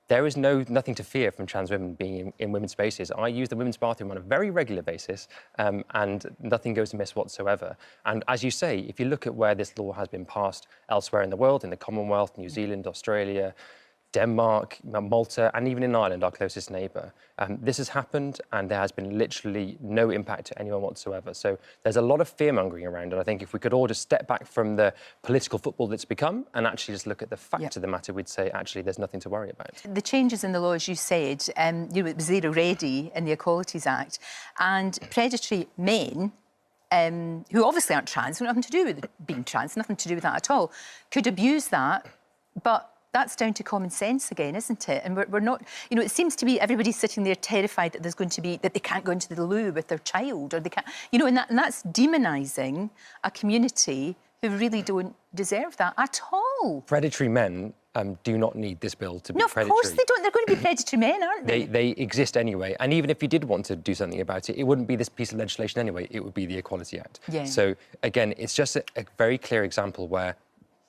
There is nothing to fear from trans women being in women's spaces. I use the women's bathroom on a very regular basis, and nothing goes amiss whatsoever. And as you say, if you look at where this law has been passed elsewhere in the world, in the Commonwealth, New Zealand, Australia, Denmark, Malta, and even in Ireland, our closest neighbour, this has happened, and there has been literally no impact to anyone whatsoever. So there's a lot of fear-mongering around, and I think if we could all just step back from the political football that's become and actually just look at the fact of the matter, we'd say, actually, there's nothing to worry about. The changes in the law, as you said, it was there already in the Equalities Act, and predatory men who obviously aren't trans, nothing to do with being trans, nothing to do with that at all, could abuse that, but that's down to common sense again, isn't it? And we're not, you know, it seems to be everybody's sitting there terrified that there's going to be, that they can't go into the loo with their child, or they can't, you know, and that's demonising a community who really don't deserve that at all. Predatory men do not need this bill to be predatory. No, of course they don't. They're going to be predatory men, aren't they? They exist anyway. And even if you did want to do something about it, it wouldn't be this piece of legislation anyway. It would be the Equality Act. Yeah. So, again, it's just a very clear example where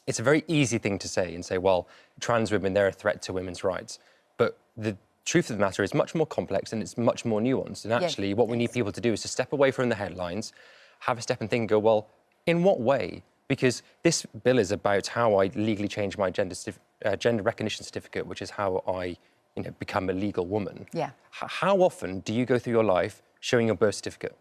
it's a very easy thing to say and say, well, trans women, they're a threat to women's rights. But the truth of the matter is much more complex and it's much more nuanced. And actually, what we need people to do is to step away from the headlines, have a step and think and go, well, in what way? Because this bill is about how I legally change my gender recognition certificate, which is how I, you know, become a legal woman. Yeah. How often do you go through your life showing your birth certificate?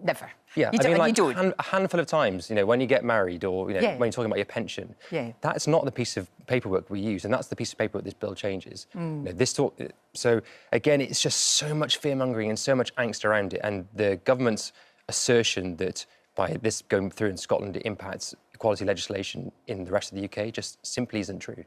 Never. Yeah, you I mean, like you don't. a handful of times, you know, when you get married or, you know, when you're talking about your pension, that's not the piece of paperwork we use, and that's the piece of paperwork this bill changes. You know, so, again, it's just so much fear-mongering and so much angst around it, and the government's assertion that by this going through in Scotland, it impacts equality legislation in the rest of the UK just simply isn't true.